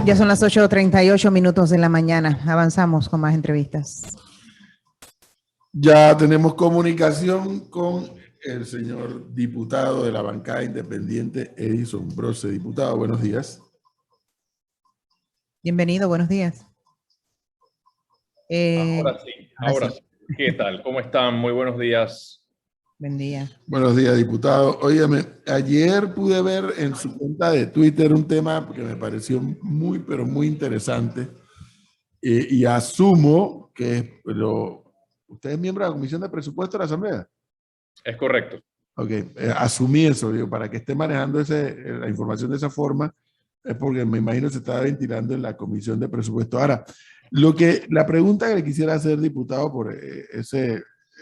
Ya son las 8:38 de la mañana. Avanzamos con más entrevistas. Ya tenemos comunicación con el señor diputado de la bancada independiente, Edison Brose. Diputado, buenos días. Bienvenido, buenos días. Ahora sí. ¿Qué tal? ¿Cómo están? Muy buenos días. Buen día. Buenos días, diputado. Óyeme, ayer pude ver en su cuenta de Twitter un tema que me pareció muy, pero muy interesante. Y asumo que ¿usted es miembro de la Comisión de Presupuesto de la Asamblea? Es correcto. Ok, asumí eso, digo, para que esté manejando la información de esa forma, es porque me imagino se estaba ventilando en la Comisión de Presupuesto. Ahora, la pregunta que le quisiera hacer, diputado, por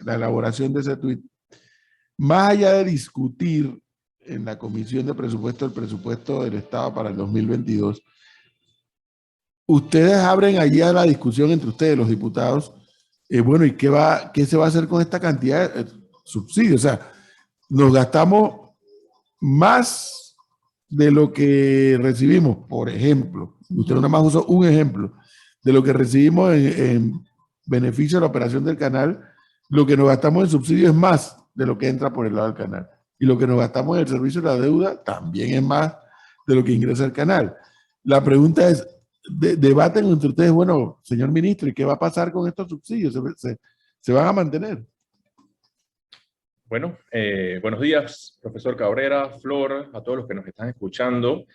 la elaboración de ese tuit, más allá de discutir en la Comisión de Presupuesto el presupuesto del Estado para el 2022, ustedes abren allí a la discusión entre ustedes, los diputados, bueno, ¿y qué se va a hacer con esta cantidad de subsidios? O sea, nos gastamos más de lo que recibimos, por ejemplo, usted nada más usó un ejemplo, de lo que recibimos en beneficio de la operación del canal, lo que nos gastamos en subsidios es más de lo que entra por el lado del canal. Y lo que nos gastamos en el servicio de la deuda también es más de lo que ingresa el canal. La pregunta es, debaten entre ustedes, bueno, señor ministro, ¿y qué va a pasar con estos subsidios? ¿Se van a mantener? Bueno, buenos días, profesor Cabrera, Flor, a todos los que nos están escuchando.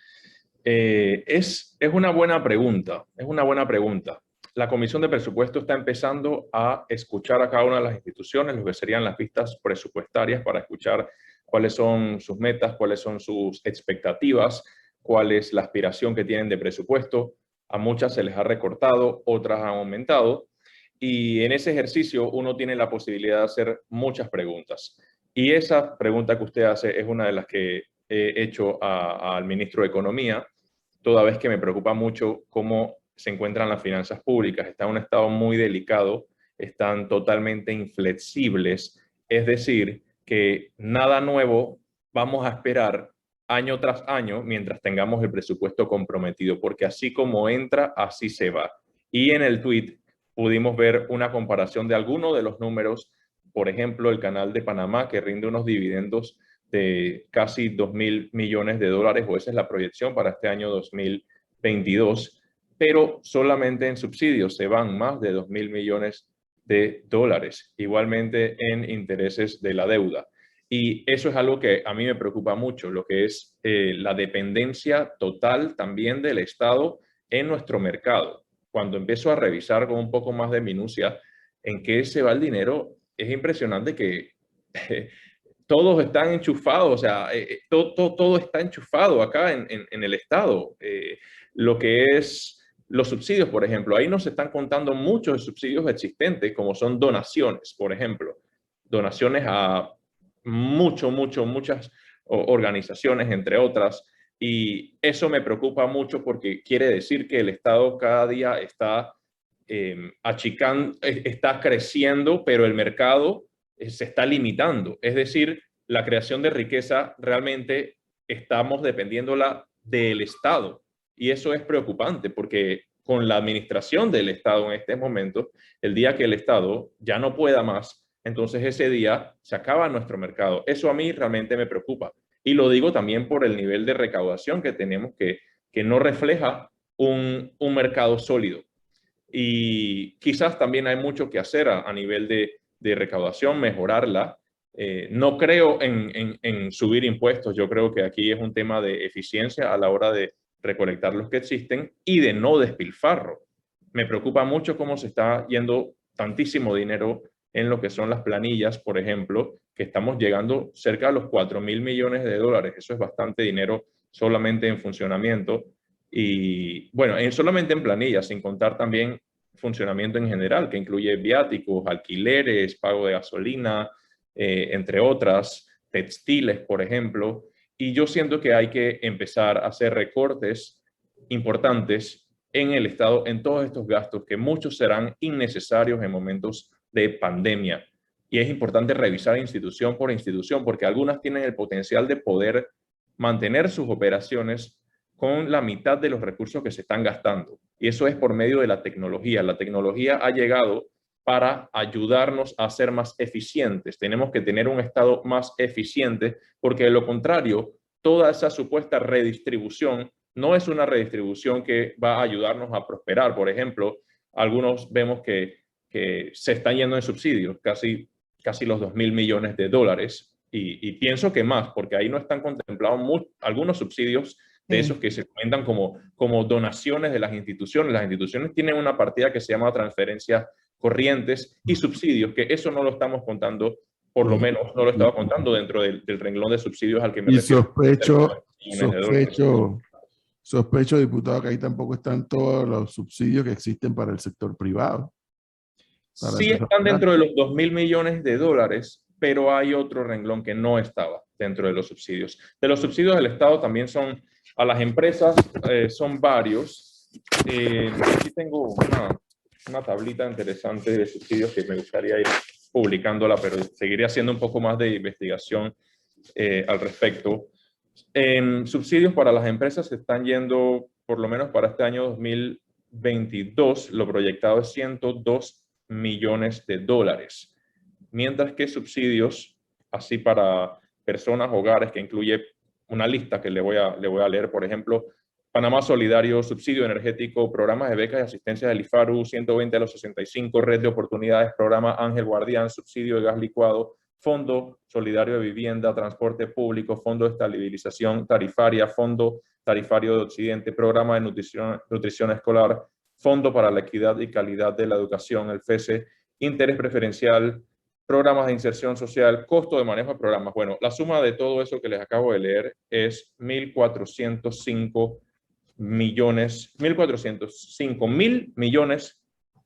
Es una buena pregunta, es una buena pregunta. La Comisión de Presupuesto está empezando a escuchar a cada una de las instituciones, lo que serían las pistas presupuestarias, para escuchar cuáles son sus metas, cuáles son sus expectativas, cuál es la aspiración que tienen de presupuesto. A muchas se les ha recortado, otras han aumentado. Y en ese ejercicio uno tiene la posibilidad de hacer muchas preguntas. Y esa pregunta que usted hace es una de las que he hecho al ministro de Economía, toda vez que me preocupa mucho cómo se encuentran las finanzas públicas. Está en un estado muy delicado, están totalmente inflexibles, es decir, que nada nuevo vamos a esperar año tras año mientras tengamos el presupuesto comprometido, porque así como entra, así se va. Y en el tweet pudimos ver una comparación de algunos de los números, por ejemplo, el canal de Panamá, que rinde unos dividendos de casi 2.000 millones de dólares, o esa es la proyección para este año 2022, pero solamente en subsidios se van más de 2.000 millones de dólares, igualmente en intereses de la deuda. Y eso es algo que a mí me preocupa mucho, lo que es la dependencia total también del Estado en nuestro mercado. Cuando empiezo a revisar con un poco más de minucia en qué se va el dinero, es impresionante que todos están enchufados, o sea, todo está enchufado acá en el Estado. Lo que es los subsidios, por ejemplo, ahí nos están contando muchos subsidios existentes, como son donaciones, por ejemplo. Donaciones a muchas organizaciones, entre otras. Y eso me preocupa mucho porque quiere decir que el Estado cada día está achicando, está creciendo, pero el mercado se está limitando. Es decir, la creación de riqueza realmente estamos dependiéndola del Estado. Y eso es preocupante porque con la administración del Estado en este momento, el día que el Estado ya no pueda más, entonces ese día se acaba nuestro mercado. Eso a mí realmente me preocupa. Y lo digo también por el nivel de recaudación que tenemos, que no refleja un mercado sólido. Y quizás también hay mucho que hacer a nivel de recaudación, mejorarla. No creo en subir impuestos, yo creo que aquí es un tema de eficiencia a la hora de recolectar los que existen y de no despilfarro. Me preocupa mucho cómo se está yendo tantísimo dinero en lo que son las planillas, por ejemplo, que estamos llegando cerca a los 4.000 millones de dólares. Eso es bastante dinero solamente en funcionamiento. Y bueno, solamente en planillas, sin contar también funcionamiento en general, que incluye viáticos, alquileres, pago de gasolina, entre otras, textiles, por ejemplo. Y yo siento que hay que empezar a hacer recortes importantes en el Estado, en todos estos gastos, que muchos serán innecesarios en momentos de pandemia. Y es importante revisar institución por institución, porque algunas tienen el potencial de poder mantener sus operaciones con la mitad de los recursos que se están gastando. Y eso es por medio de la tecnología. La tecnología ha llegado para ayudarnos a ser más eficientes. Tenemos que tener un Estado más eficiente, porque de lo contrario, toda esa supuesta redistribución no es una redistribución que va a ayudarnos a prosperar. Por ejemplo, algunos vemos que se están yendo en subsidios, casi los 2.000 millones de dólares, y pienso que más, porque ahí no están contemplados algunos subsidios de esos que se comentan como donaciones de las instituciones. Las instituciones tienen una partida que se llama transferencias corrientes y subsidios, que eso no lo estamos contando, por lo menos no lo estaba contando dentro del renglón de subsidios al que me Y refiero. sospecho, diputado, que ahí tampoco están todos los subsidios que existen para el sector privado. Sí están dentro de los 2.000 millones de dólares, pero hay otro renglón que no estaba dentro de los subsidios. De los subsidios del Estado también son a las empresas, son varios. Aquí tengo una tablita interesante de subsidios que me gustaría ir publicándola, pero seguiré haciendo un poco más de investigación al respecto. En subsidios para las empresas se están yendo, por lo menos para este año 2022, lo proyectado es 102 millones de dólares, mientras que subsidios así para personas, hogares, que incluye una lista que le voy a leer, por ejemplo, Panamá Solidario, subsidio energético, programas de becas y asistencia del IFARU, 120 a los 65, red de oportunidades, programa Ángel Guardián, subsidio de gas licuado, Fondo Solidario de Vivienda, Transporte Público, Fondo de Estabilización Tarifaria, Fondo Tarifario de Occidente, Programa de Nutrición Escolar, Fondo para la Equidad y Calidad de la Educación, el FESE, Interés Preferencial, Programas de Inserción Social, Costo de Manejo de Programas. Bueno, la suma de todo eso que les acabo de leer es 1.405 mil millones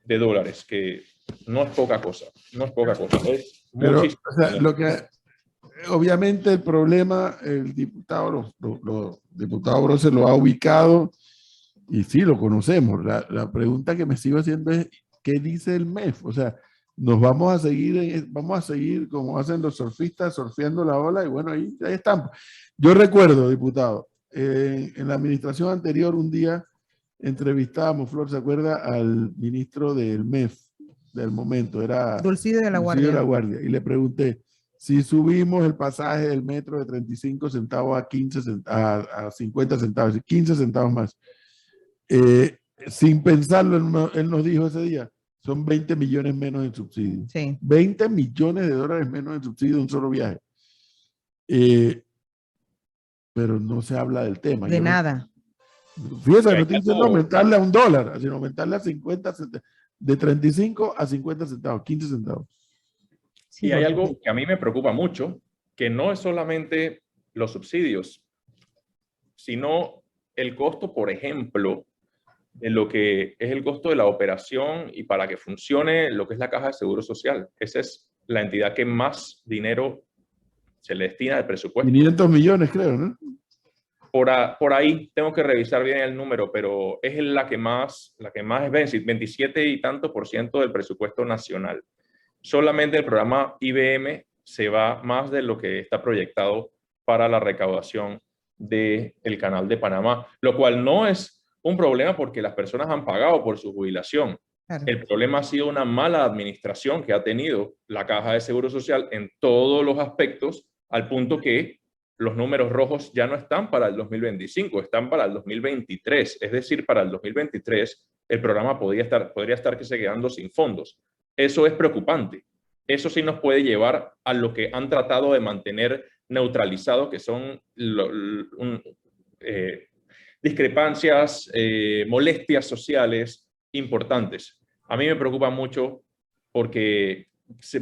de dólares, que no es poca cosa, no es poca cosa, es muchísimo. O sea, obviamente el problema, el diputado, los diputados Brose lo ha ubicado y sí, lo conocemos. La pregunta que me sigo haciendo es, ¿qué dice el MEF? O sea, nos vamos a seguir como hacen los surfistas, surfeando la ola, y bueno, ahí están. Yo recuerdo, diputado, en la administración anterior un día entrevistábamos, Flor, ¿se acuerda? Al ministro del MEF del momento, era Dulcidio de la Guardia, y le pregunté, si subimos el pasaje del metro de 35 centavos a 50 centavos, 15 centavos más, sin pensarlo, él nos dijo ese día, son 20 millones menos en subsidios. Sí. 20 millones de dólares menos en subsidios de un solo viaje. Pero no se habla del tema. De nada. Fíjese, no estoy diciendo aumentarle a $1, sino aumentarle a 50 centavos, de 35 a 50 centavos, 15 centavos. Sí, y hay algo que a mí me preocupa mucho, que no es solamente los subsidios, sino el costo, por ejemplo, de lo que es el costo de la operación y para que funcione lo que es la Caja de Seguro Social. Esa es la entidad que más dinero se le destina al presupuesto. 500 millones, creo, ¿no? Por ahí tengo que revisar bien el número, pero es la que más es 27 y tanto % del presupuesto nacional. Solamente el programa IBM se va más de lo que está proyectado para la recaudación del Canal de Panamá, lo cual no es un problema porque las personas han pagado por su jubilación. Claro. El problema ha sido una mala administración que ha tenido la Caja de Seguro Social en todos los aspectos, al punto que los números rojos ya no están para el 2025, están para el 2023. Es decir, para el 2023 el programa podría estar que se quedando sin fondos. Eso es preocupante. Eso sí nos puede llevar a lo que han tratado de mantener neutralizado, que son discrepancias, molestias sociales importantes. A mí me preocupa mucho porque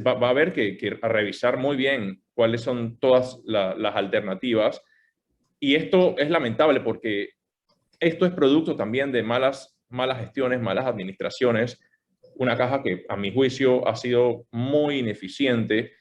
va a haber que revisar muy bien cuáles son todas las alternativas. Y esto es lamentable porque esto es producto también de malas gestiones, malas administraciones. Una caja que, a mi juicio, ha sido muy ineficiente.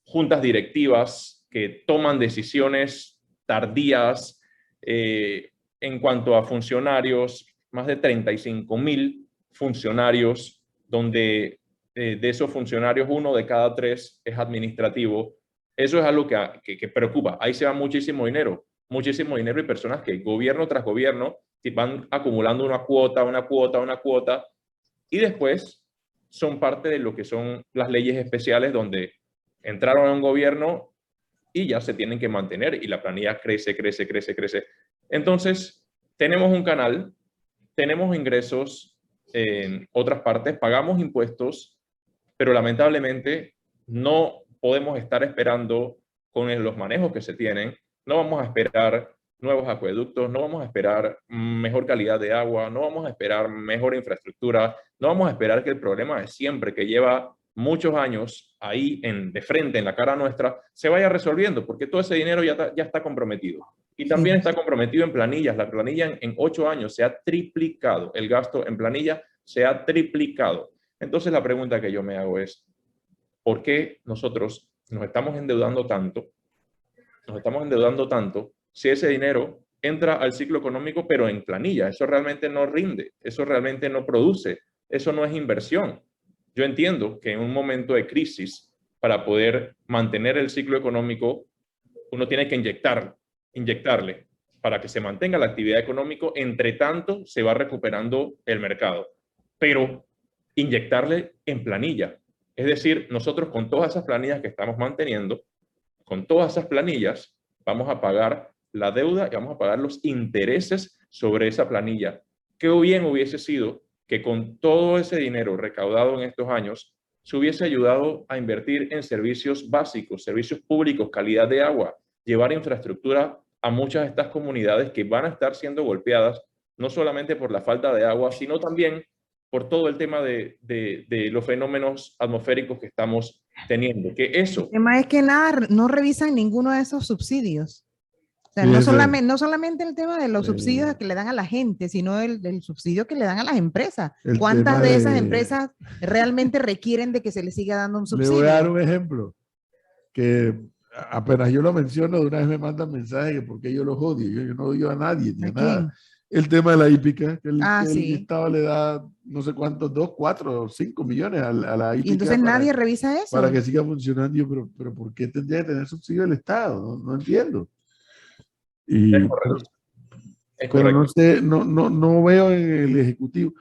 Juntas directivas que toman decisiones tardías en cuanto a funcionarios, más de 35.000 funcionarios, donde de esos funcionarios 1 de cada 3 es administrativo. Eso es algo que preocupa. Ahí se va muchísimo dinero. muchísimo dinero y personas que gobierno tras gobierno van acumulando una cuota, una cuota, una cuota, y después son parte de lo que son las leyes especiales donde entraron a un gobierno y ya se tienen que mantener y la planilla crece, crece, crece, crece. Entonces, tenemos un canal, tenemos ingresos en otras partes, pagamos impuestos, pero lamentablemente no podemos estar esperando con los manejos que se tienen, no vamos a esperar nuevos acueductos, no vamos a esperar mejor calidad de agua, no vamos a esperar mejor infraestructura, no vamos a esperar que el problema de siempre, que lleva muchos años ahí de frente, en la cara nuestra, se vaya resolviendo, porque todo ese dinero ya está comprometido. Y también está comprometido en planillas. La planilla en 8 años se ha triplicado. El gasto en planilla se ha triplicado. Entonces la pregunta que yo me hago es, ¿por qué nosotros nos estamos endeudando tanto? Nos estamos endeudando tanto si ese dinero entra al ciclo económico, pero en planilla. Eso realmente no rinde, eso realmente no produce, eso no es inversión. Yo entiendo que en un momento de crisis, para poder mantener el ciclo económico, uno tiene que inyectarle para que se mantenga la actividad económica. Entre tanto, se va recuperando el mercado. Pero inyectarle en planilla. Es decir, nosotros con todas esas planillas que estamos manteniendo, con todas esas planillas, vamos a pagar la deuda y vamos a pagar los intereses sobre esa planilla. Qué bien hubiese sido que con todo ese dinero recaudado en estos años se hubiese ayudado a invertir en servicios básicos, servicios públicos, calidad de agua, llevar infraestructura a muchas de estas comunidades que van a estar siendo golpeadas, no solamente por la falta de agua, sino también por todo el tema de los fenómenos atmosféricos que estamos teniendo. Que eso... El tema es que no revisan ninguno de esos subsidios. O sea, no solamente el tema de los subsidios que le dan a la gente, sino el subsidio que le dan a las empresas. ¿Cuántas de esas empresas realmente requieren de que se les siga dando un subsidio? Le voy a dar un ejemplo, que apenas yo lo menciono, de una vez me mandan mensajes que por qué yo los odio. Yo no odio a nadie ni a nada. El tema de la hípica, que el Estado le da no sé cuántos, 2, 4, 5 millones a la hípica. Y entonces nadie revisa eso. Para que siga funcionando. Yo, pero ¿por qué tendría que tener subsidio el Estado? No entiendo. Y, es correcto. Pero no sé, no veo en el Ejecutivo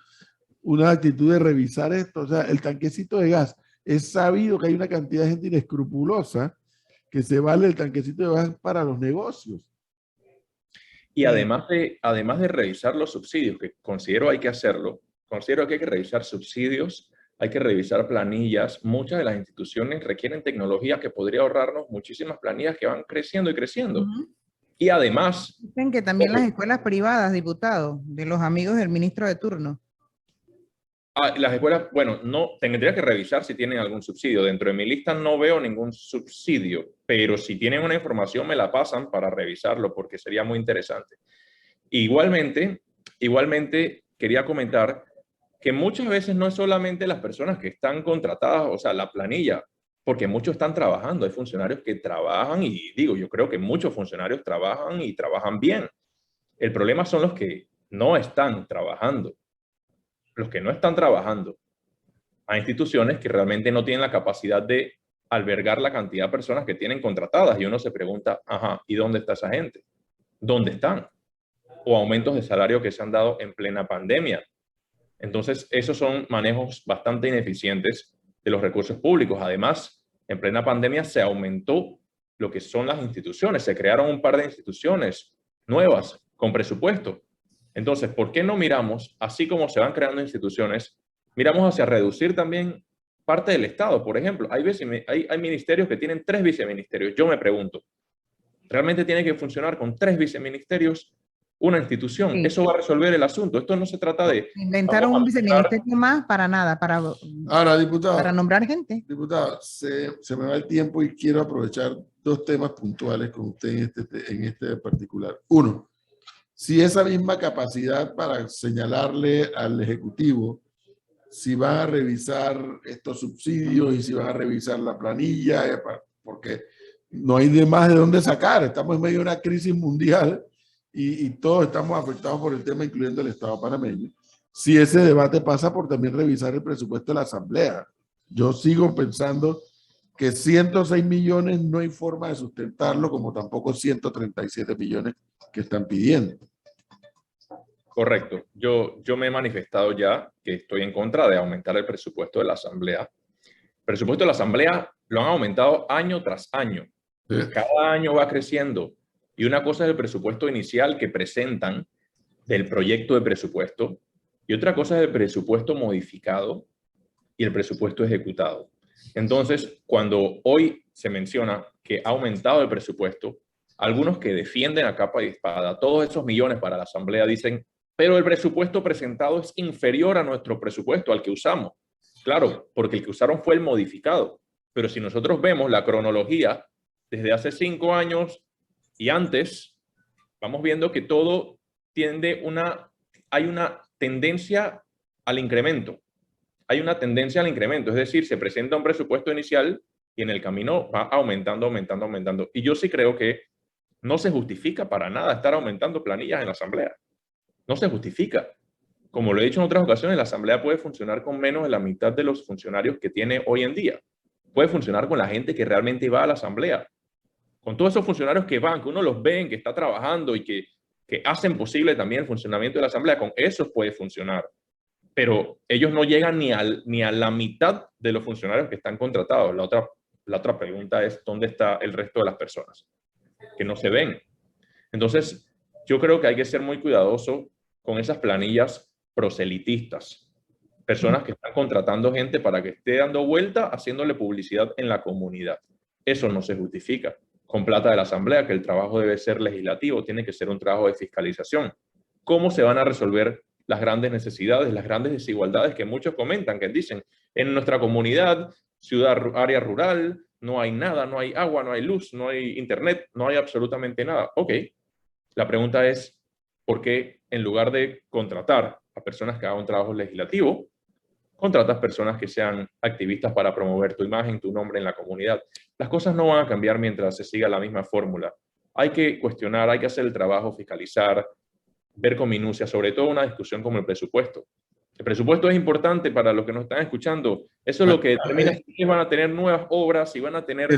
una actitud de revisar esto. O sea, el tanquecito de gas, es sabido que hay una cantidad de gente inescrupulosa que se vale el tanquecito de gas para los negocios. Y además de revisar los subsidios, que considero hay que hacerlo, considero que hay que revisar subsidios, hay que revisar planillas. Muchas de las instituciones requieren tecnología que podría ahorrarnos muchísimas planillas que van creciendo y creciendo. Y además... Dicen que también las escuelas privadas, diputado, de los amigos del ministro de turno. Las escuelas, bueno, no tendría que revisar si tienen algún subsidio. Dentro de mi lista no veo ningún subsidio, pero si tienen una información me la pasan para revisarlo porque sería muy interesante. Igualmente quería comentar que muchas veces no es solamente las personas que están contratadas, o sea, la planilla, porque muchos están trabajando. Hay funcionarios que trabajan y digo, yo creo que muchos funcionarios trabajan y trabajan bien. El problema son los que no están trabajando. Los que no están trabajando. Hay instituciones que realmente no tienen la capacidad de albergar la cantidad de personas que tienen contratadas y uno se pregunta, ajá, ¿y dónde está esa gente? ¿Dónde están? O aumentos de salario que se han dado en plena pandemia. Entonces, esos son manejos bastante ineficientes de los recursos públicos. Además, en plena pandemia se aumentó lo que son las instituciones. Se crearon un par de instituciones nuevas con presupuesto. Entonces, ¿por qué no miramos, así como se van creando instituciones, miramos hacia reducir también parte del Estado? Por ejemplo, hay ministerios que tienen 3 viceministerios. Yo me pregunto, ¿realmente tiene que funcionar con 3 viceministerios una institución? Sí. ¿Eso va a resolver el asunto? Esto no se trata de... Inventaron un viceministerio más para nada, ahora, diputado, para nombrar gente. Diputado, se me va el tiempo y quiero aprovechar 2 temas puntuales con usted en este particular. Uno, si esa misma capacidad para señalarle al Ejecutivo si van a revisar estos subsidios y si van a revisar la planilla, porque no hay de más de dónde sacar. Estamos en medio de una crisis mundial y todos estamos afectados por el tema, incluyendo el Estado panameño. Si ese debate pasa por también revisar el presupuesto de la Asamblea. Yo sigo pensando que 106 millones no hay forma de sustentarlo, como tampoco 137 millones que están pidiendo. Correcto. Yo me he manifestado ya que estoy en contra de aumentar el presupuesto de la Asamblea. El presupuesto de la Asamblea lo han aumentado año tras año. Cada año va creciendo. Y una cosa es el presupuesto inicial que presentan del proyecto de presupuesto y otra cosa es el presupuesto modificado y el presupuesto ejecutado. Entonces, cuando hoy se menciona que ha aumentado el presupuesto, algunos que defienden a capa y espada todos esos millones para la Asamblea dicen, pero el presupuesto presentado es inferior a nuestro presupuesto, al que usamos. Claro, porque el que usaron fue el modificado. Pero si nosotros vemos la cronología desde hace 5 años y antes, vamos viendo que todo hay una tendencia al incremento. Hay una tendencia al incremento, es decir, se presenta un presupuesto inicial y en el camino va aumentando, aumentando, aumentando. Y yo sí creo que no se justifica para nada estar aumentando planillas en la Asamblea. No se justifica. Como lo he dicho en otras ocasiones, la Asamblea puede funcionar con menos de la mitad de los funcionarios que tiene hoy en día. Puede funcionar con la gente que realmente va a la Asamblea. Con todos esos funcionarios que van, que uno los ve, que está trabajando y que hacen posible también el funcionamiento de la Asamblea, con esos puede funcionar. Pero ellos no llegan ni a la mitad de los funcionarios que están contratados. La otra pregunta es, ¿dónde está el resto de las personas? Que no se ven. Entonces, yo creo que hay que ser muy cuidadoso con esas planillas proselitistas. Personas que están contratando gente para que esté dando vuelta, haciéndole publicidad en la comunidad. Eso no se justifica con plata de la Asamblea, que el trabajo debe ser legislativo, tiene que ser un trabajo de fiscalización. ¿Cómo se van a resolver las grandes necesidades, las grandes desigualdades que muchos comentan, que dicen, en nuestra comunidad, ciudad, área rural, no hay nada, no hay agua, no hay luz, no hay internet, no hay absolutamente nada? Ok, la pregunta es, ¿por qué en lugar de contratar a personas que hagan un trabajo legislativo, contratas personas que sean activistas para promover tu imagen, tu nombre en la comunidad? Las cosas no van a cambiar mientras se siga la misma fórmula. Hay que cuestionar, hay que hacer el trabajo, fiscalizar, ver con minucia, sobre todo una discusión como el presupuesto. El presupuesto es importante para los que nos están escuchando. Eso es lo que determina si van a tener nuevas obras, si van a tener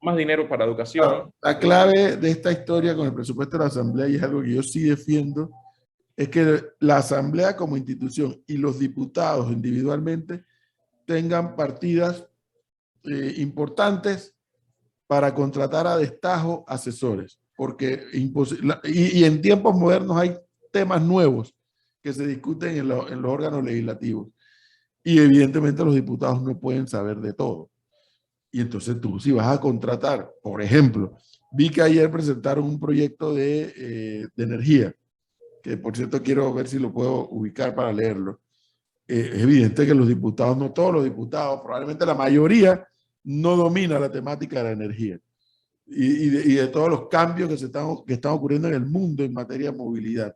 más dinero para educación. La clave de esta historia con el presupuesto de la Asamblea, y es algo que yo sí defiendo, es que la Asamblea como institución y los diputados individualmente tengan partidas importantes para contratar a destajo asesores, porque y en tiempos modernos hay temas nuevos que se discuten en los órganos legislativos y evidentemente los diputados no pueden saber de todo. Y entonces tú, si vas a contratar, por ejemplo, vi que ayer presentaron un proyecto de energía, que por cierto quiero ver si lo puedo ubicar para leerlo. Es evidente que los diputados, no todos los diputados, probablemente la mayoría, no domina la temática de la energía y de todos los cambios que están ocurriendo en el mundo en materia de movilidad.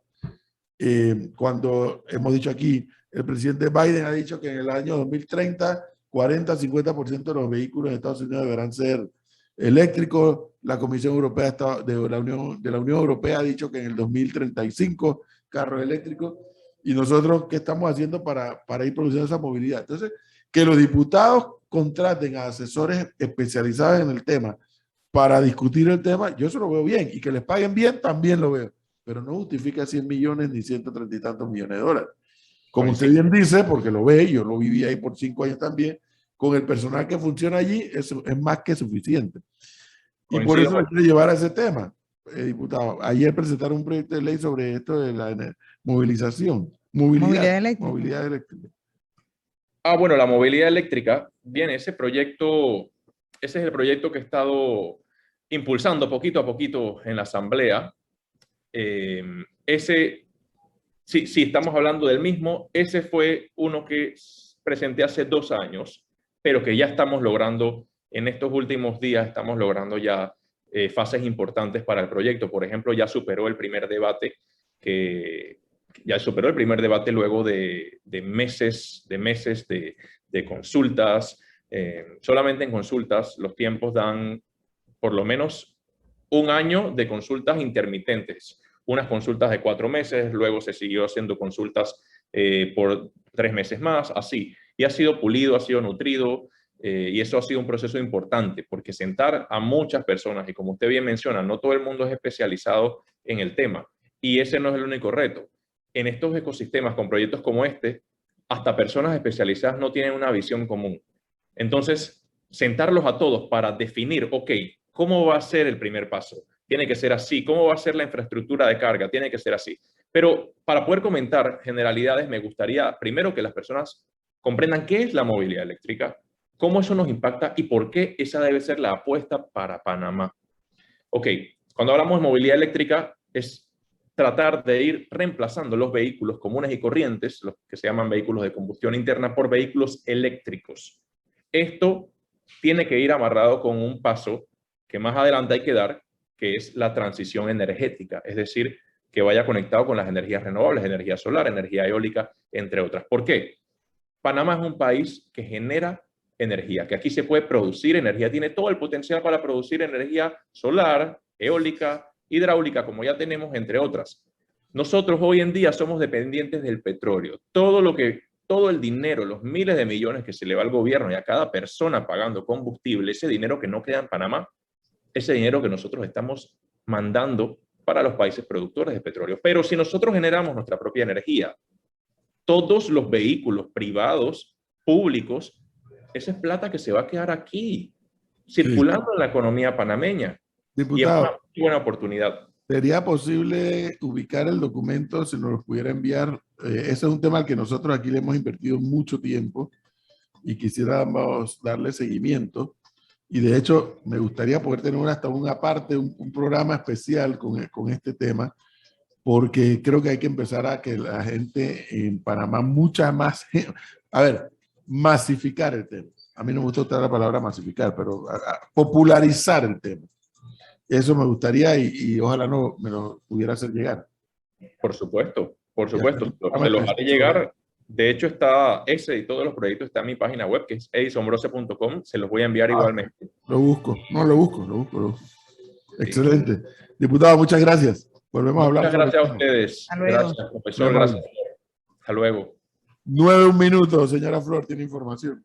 Cuando hemos dicho aquí, el presidente Biden ha dicho que en el año 2030, 40-50% de los vehículos en Estados Unidos deberán ser eléctricos. La Comisión Europea de la Unión Europea ha dicho que en el 2035 carros eléctricos. Y nosotros, ¿qué estamos haciendo para ir produciendo esa movilidad? Entonces, que los diputados contraten a asesores especializados en el tema para discutir el tema, yo eso lo veo bien. Y que les paguen bien, también lo veo. Pero no justifica 100 millones ni 130 y tantos millones de dólares. Como usted bien dice, porque lo ve, yo lo viví ahí por 5 años también, con el personal que funciona allí, eso es más que suficiente. Y por eso me quiero llevar a ese tema, diputado. Ayer presentaron un proyecto de ley sobre esto de la movilidad eléctrica. Bueno, la movilidad eléctrica, bien, ese es el proyecto que he estado impulsando poquito a poquito en la Asamblea. Si estamos hablando del mismo, ese fue uno que presenté hace 2 años, pero que ya estamos logrando, en estos últimos días estamos logrando ya fases importantes para el proyecto. Por ejemplo, ya superó el primer debate, luego de meses de consultas. Solamente en consultas los tiempos dan por lo menos 1 año de consultas intermitentes. Unas consultas de 4 meses, luego se siguió haciendo consultas por 3 meses más, así. Y ha sido pulido, ha sido nutrido. Y eso ha sido un proceso importante, porque sentar a muchas personas, y como usted bien menciona, no todo el mundo es especializado en el tema, y ese no es el único reto. En estos ecosistemas, con proyectos como este, hasta personas especializadas no tienen una visión común. Entonces, sentarlos a todos para definir, ok, ¿cómo va a ser el primer paso? Tiene que ser así. ¿Cómo va a ser la infraestructura de carga? Tiene que ser así. Pero para poder comentar generalidades, me gustaría primero que las personas comprendan qué es la movilidad eléctrica, cómo eso nos impacta y por qué esa debe ser la apuesta para Panamá. Ok, cuando hablamos de movilidad eléctrica es tratar de ir reemplazando los vehículos comunes y corrientes, los que se llaman vehículos de combustión interna, por vehículos eléctricos. Esto tiene que ir amarrado con un paso que más adelante hay que dar, que es la transición energética, es decir, que vaya conectado con las energías renovables, energía solar, energía eólica, entre otras. ¿Por qué? Panamá es un país que genera energía, que aquí se puede producir energía, tiene todo el potencial para producir energía solar, eólica, hidráulica, como ya tenemos, entre otras. Nosotros hoy en día somos dependientes del petróleo. Todo el dinero, los miles de millones que se le va al gobierno y a cada persona pagando combustible, ese dinero que no queda en Panamá, ese dinero que nosotros estamos mandando para los países productores de petróleo. Pero si nosotros generamos nuestra propia energía, todos los vehículos privados, públicos, esa es plata que se va a quedar aquí, circulando en la economía panameña. Diputado, y es una muy buena oportunidad. ¿Sería posible ubicar el documento si nos lo pudiera enviar? Ese es un tema al que nosotros aquí le hemos invertido mucho tiempo y quisiéramos darle seguimiento. Y de hecho, me gustaría poder tener hasta una parte, un programa especial con este tema, porque creo que hay que empezar a que la gente en Panamá, mucha más, a ver, masificar el tema. A mí no me gusta usar la palabra masificar, pero popularizar el tema. Eso me gustaría y ojalá no me lo pudiera hacer llegar. Por supuesto, se los haré llegar. De hecho, está ese y todos los proyectos están en mi página web, que es edisonbrose.com. Se los voy a enviar igualmente. Lo busco. Excelente. Diputado, muchas gracias. Volvemos a hablar. Muchas gracias a ustedes. Gracias, profesor. Gracias. Hasta luego. 9 minutos, señora Flor, tiene información.